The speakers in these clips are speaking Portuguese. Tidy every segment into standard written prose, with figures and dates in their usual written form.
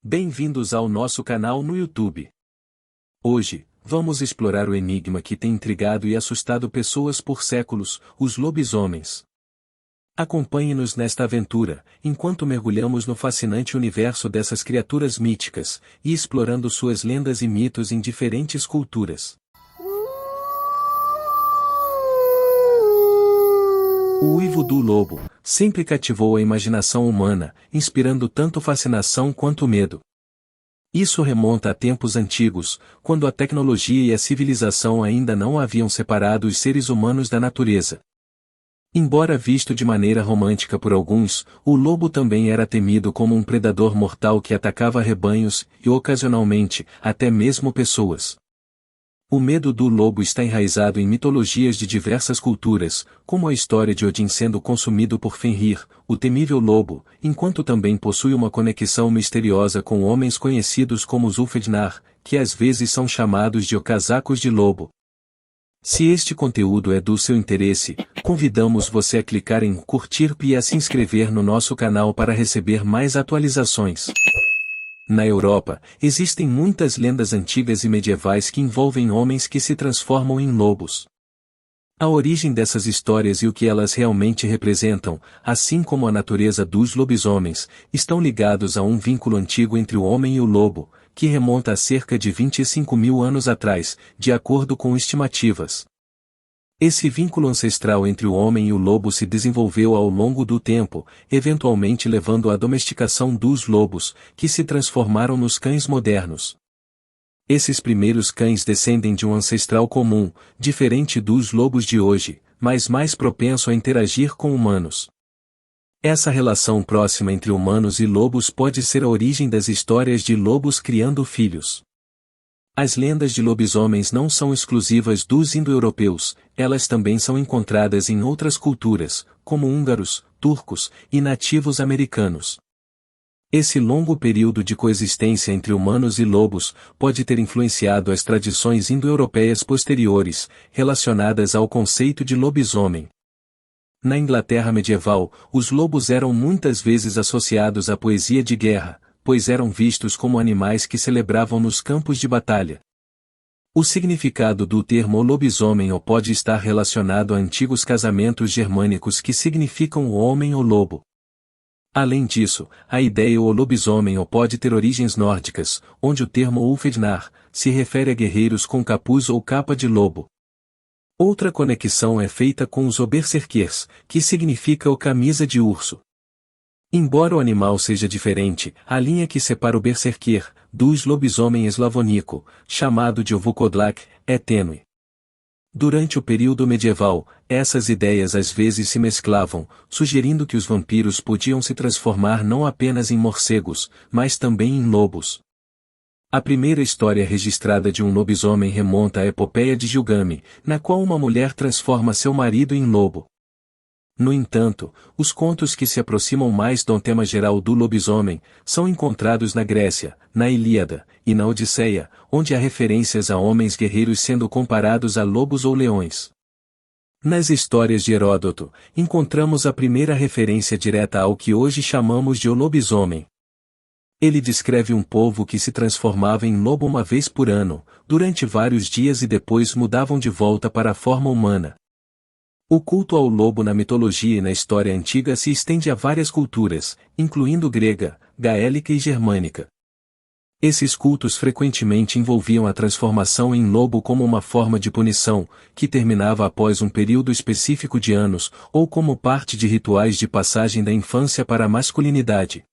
Bem-vindos ao nosso canal no YouTube. Hoje, vamos explorar o enigma que tem intrigado e assustado pessoas por séculos, os lobisomens. Acompanhe-nos nesta aventura, enquanto mergulhamos no fascinante universo dessas criaturas míticas, e explorando suas lendas e mitos em diferentes culturas. O uivo do lobo sempre cativou a imaginação humana, inspirando tanto fascinação quanto medo. Isso remonta a tempos antigos, quando a tecnologia e a civilização ainda não haviam separado os seres humanos da natureza. Embora visto de maneira romântica por alguns, o lobo também era temido como um predador mortal que atacava rebanhos e, ocasionalmente, até mesmo pessoas. O medo do lobo está enraizado em mitologias de diversas culturas, como a história de Odin sendo consumido por Fenrir, o temível lobo, enquanto também possui uma conexão misteriosa com homens conhecidos como os Ulfednar, que às vezes são chamados de ocasacos de lobo. Se este conteúdo é do seu interesse, convidamos você a clicar em curtir e a se inscrever no nosso canal para receber mais atualizações. Na Europa, existem muitas lendas antigas e medievais que envolvem homens que se transformam em lobos. A origem dessas histórias e o que elas realmente representam, assim como a natureza dos lobisomens, estão ligados a um vínculo antigo entre o homem e o lobo, que remonta a cerca de 25.000 anos atrás, de acordo com estimativas. Esse vínculo ancestral entre o homem e o lobo se desenvolveu ao longo do tempo, eventualmente levando à domesticação dos lobos, que se transformaram nos cães modernos. Esses primeiros cães descendem de um ancestral comum, diferente dos lobos de hoje, mas mais propenso a interagir com humanos. Essa relação próxima entre humanos e lobos pode ser a origem das histórias de lobos criando filhos. As lendas de lobisomens não são exclusivas dos indo-europeus, elas também são encontradas em outras culturas, como húngaros, turcos e nativos americanos. Esse longo período de coexistência entre humanos e lobos pode ter influenciado as tradições indo-europeias posteriores, relacionadas ao conceito de lobisomem. Na Inglaterra medieval, os lobos eram muitas vezes associados à poesia de guerra, pois eram vistos como animais que celebravam nos campos de batalha. O significado do termo lobisomem pode estar relacionado a antigos casamentos germânicos que significam o homem ou lobo. Além disso, a ideia o lobisomem pode ter origens nórdicas, onde o termo Ulfednar se refere a guerreiros com capuz ou capa de lobo. Outra conexão é feita com os berserkers, que significa o camisa de urso. Embora o animal seja diferente, a linha que separa o berserker dos lobisomem eslavônico, chamado de Vukodlak, é tênue. Durante o período medieval, essas ideias às vezes se mesclavam, sugerindo que os vampiros podiam se transformar não apenas em morcegos, mas também em lobos. A primeira história registrada de um lobisomem remonta à epopeia de Gilgamesh, na qual uma mulher transforma seu marido em lobo. No entanto, os contos que se aproximam mais do tema geral do lobisomem são encontrados na Grécia, na Ilíada e na Odisseia, onde há referências a homens guerreiros sendo comparados a lobos ou leões. Nas histórias de Heródoto, encontramos a primeira referência direta ao que hoje chamamos de o lobisomem. Ele descreve um povo que se transformava em lobo uma vez por ano, durante vários dias e depois mudavam de volta para a forma humana. O culto ao lobo na mitologia e na história antiga se estende a várias culturas, incluindo grega, gaélica e germânica. Esses cultos frequentemente envolviam a transformação em lobo como uma forma de punição, que terminava após um período específico de anos, ou como parte de rituais de passagem da infância para a masculinidade.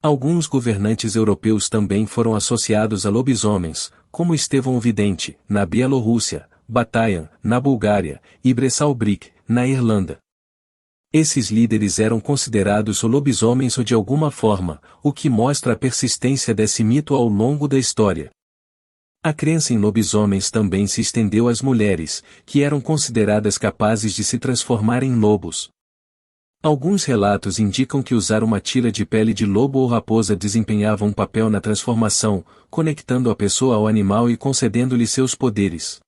Alguns governantes europeus também foram associados a lobisomens, como Estevão o Vidente, na Bielorrússia, Batayan, na Bulgária, e Bressalbrik, na Irlanda. Esses líderes eram considerados lobisomens de alguma forma, o que mostra a persistência desse mito ao longo da história. A crença em lobisomens também se estendeu às mulheres, que eram consideradas capazes de se transformar em lobos. Alguns relatos indicam que usar uma tira de pele de lobo ou raposa desempenhava um papel na transformação, conectando a pessoa ao animal e concedendo-lhe seus poderes.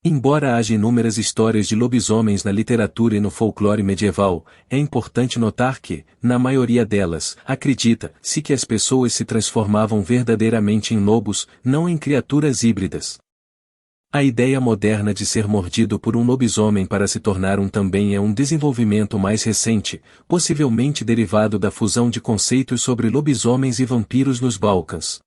Embora haja inúmeras histórias de lobisomens na literatura e no folclore medieval, é importante notar que, na maioria delas, acredita-se que as pessoas se transformavam verdadeiramente em lobos, não em criaturas híbridas. A ideia moderna de ser mordido por um lobisomem para se tornar um também é um desenvolvimento mais recente, possivelmente derivado da fusão de conceitos sobre lobisomens e vampiros nos Balcãs.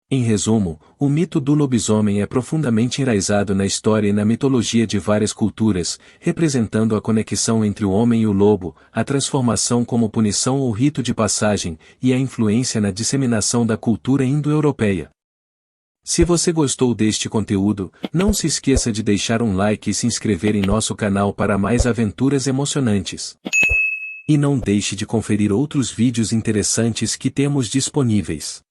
Em resumo, o mito do lobisomem é profundamente enraizado na história e na mitologia de várias culturas, representando a conexão entre o homem e o lobo, a transformação como punição ou rito de passagem, e a influência na disseminação da cultura indo-europeia. Se você gostou deste conteúdo, não se esqueça de deixar um like e se inscrever em nosso canal para mais aventuras emocionantes. E não deixe de conferir outros vídeos interessantes que temos disponíveis.